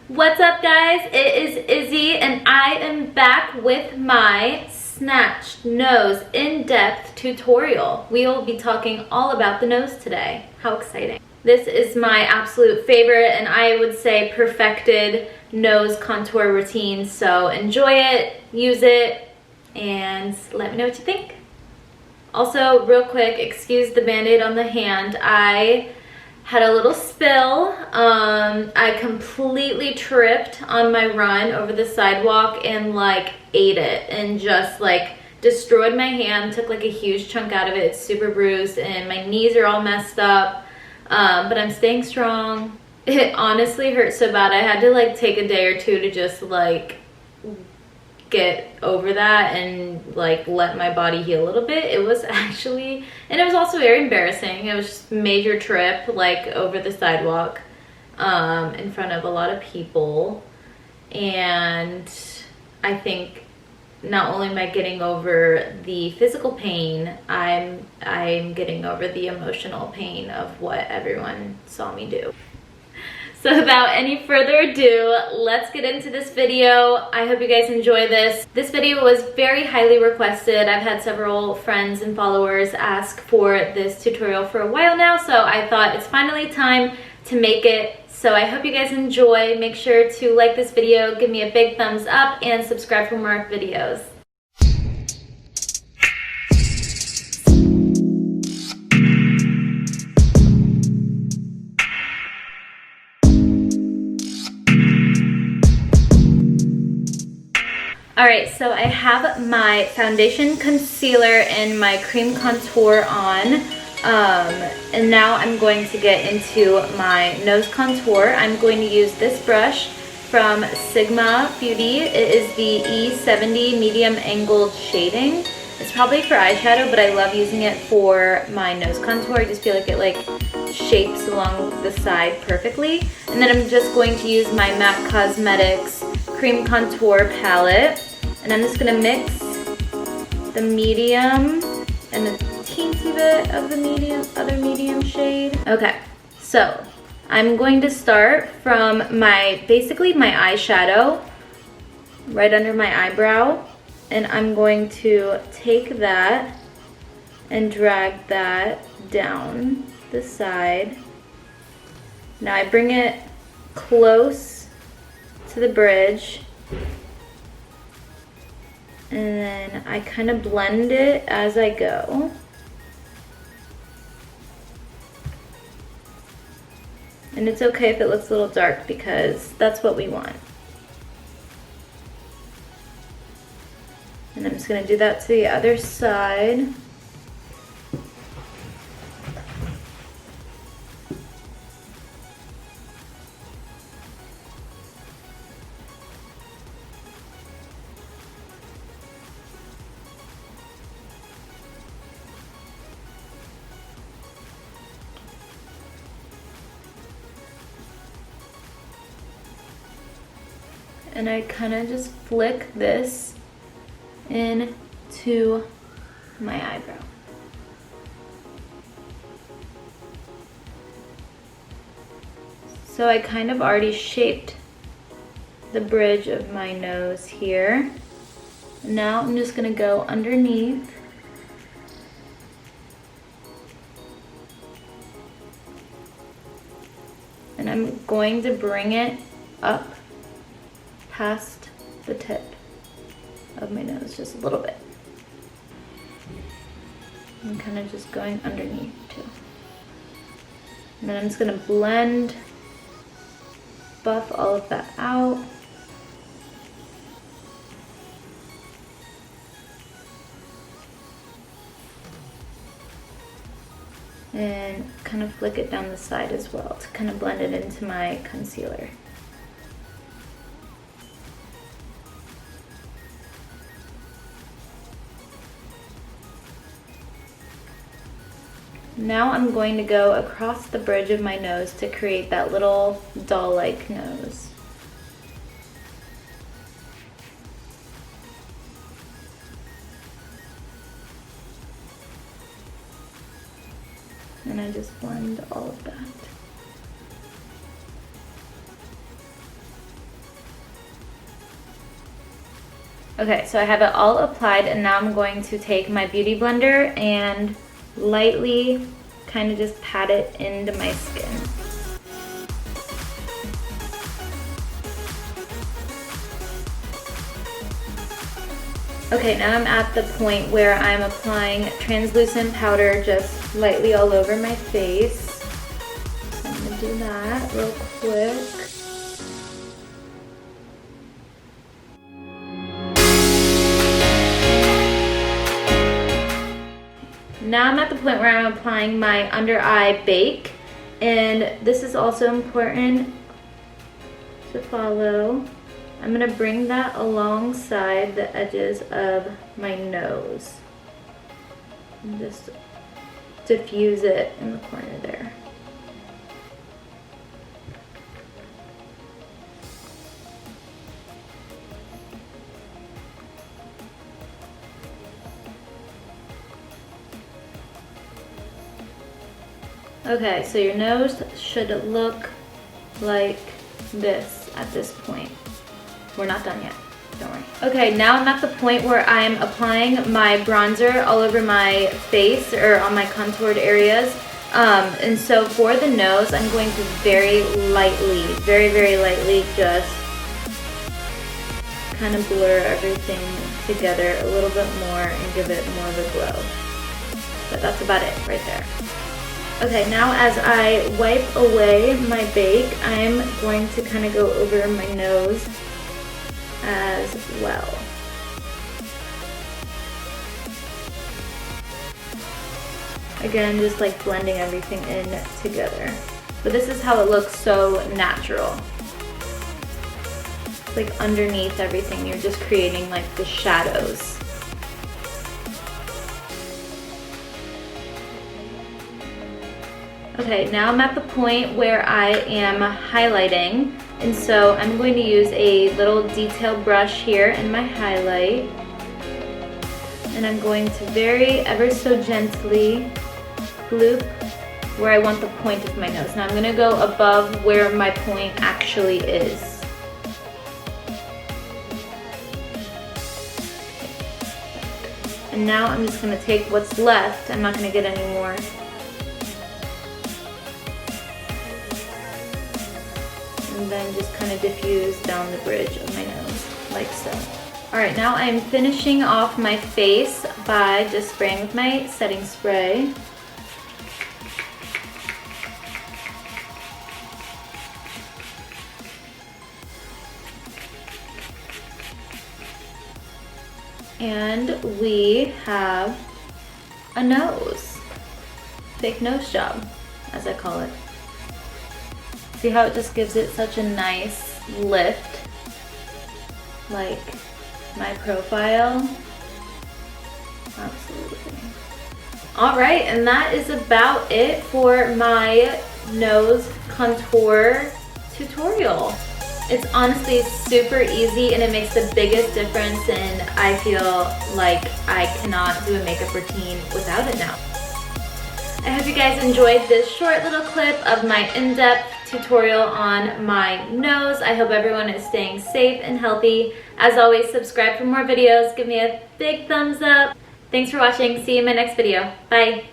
What's up, guys? It is Izzy and I am back with my Snatched nose in-depth tutorial. We will be talking all about the nose today. How exciting. This is my absolute favorite and I would say perfected nose contour routine. So enjoy it, use it, and let me know what you think. Also, real quick, excuse the band-aid on the hand. I had a little spill. I completely tripped on my run over the sidewalk and like ate it and just like destroyed my hand, took like a huge chunk out of it. It's super bruised and my knees are all messed up, but I'm staying strong. It honestly hurt so bad I had to like take a day or two to just like get over that and like let my body heal a little bit. It was actually, and it was also very embarrassing. It was just a major trip like over the sidewalk in front of a lot of people, and I think not only am I getting over the physical pain, I'm getting over the emotional pain of what everyone saw me do. So without any further ado, let's get into this video. I hope you guys enjoy this. This video was very highly requested. I've had several friends and followers ask for this tutorial for a while now, so I thought it's finally time to make it. So I hope you guys enjoy. Make sure to like this video, give me a big thumbs up, and subscribe for more videos. Alright, so I have my foundation, concealer, and my cream contour on. And now I'm going to get into my nose contour. I'm going to use this brush from Sigma Beauty. It is the E70 medium angled shading. It's probably for eyeshadow, but I love using it for my nose contour. I just feel like it like shapes along the side perfectly. And then I'm just going to use my MAC Cosmetics cream contour palette, and I'm just gonna mix the medium and a teensy bit of the other medium shade. Okay, so I'm going to start from basically my eyeshadow right under my eyebrow, and I'm going to take that and drag that down the side. Now I bring it close to the bridge, and then I kind of blend it as I go. And it's okay if it looks a little dark because that's what we want. And I'm just going to do that to the other side. And I kind of just flick this into my eyebrow. So I kind of already shaped the bridge of my nose here. Now I'm just gonna go underneath. And I'm going to bring it up past the tip of my nose just a little bit. I'm kind of just going underneath too. And then I'm just gonna buff all of that out. And kind of flick it down the side as well to kind of blend it into my concealer. Now I'm going to go across the bridge of my nose to create that little doll-like nose. And I just blend all of that. Okay, so I have it all applied, and now I'm going to take my beauty blender and lightly kind of just pat it into my skin. Okay, now I'm at the point where I'm applying translucent powder just lightly all over my face. So I'm gonna do that real quick. Now I'm at the point where I'm applying my under eye bake, and this is also important to follow. I'm gonna bring that alongside the edges of my nose and just diffuse it in the corner there. Okay, so your nose should look like this at this point. We're not done yet, don't worry. Okay, now I'm at the point where I'm applying my bronzer all over my face or on my contoured areas. And so for the nose, I'm going to very lightly, very lightly just kind of blur everything together a little bit more and give it more of a glow. But that's about it right there. Okay, now as I wipe away my bake, I'm going to kind of go over my nose as well. Again, just like blending everything in together. But this is how it looks so natural. It's like underneath everything, you're just creating like the shadows. Okay, now I'm at the point where I am highlighting, and so I'm going to use a little detail brush here in my highlight, and I'm going to very ever so gently loop where I want the point of my nose. Now I'm going to go above where my point actually is. And now I'm just going to take what's left. I'm not going to get any more. And then just kind of diffuse down the bridge of my nose, like so. Alright, now I'm finishing off my face by just spraying with my setting spray. And we have a nose. Fake nose job, as I call it. See how it just gives it such a nice lift, like my profile? Absolutely. All right, and that is about it for my nose contour tutorial. It's honestly super easy, and it makes the biggest difference, and I feel like I cannot do a makeup routine without it now. I hope you guys enjoyed this short little clip of my in-depth tutorial on my nose. I hope everyone is staying safe and healthy. As always, subscribe for more videos. Give me a big thumbs up. Thanks for watching. See you in my next video. Bye.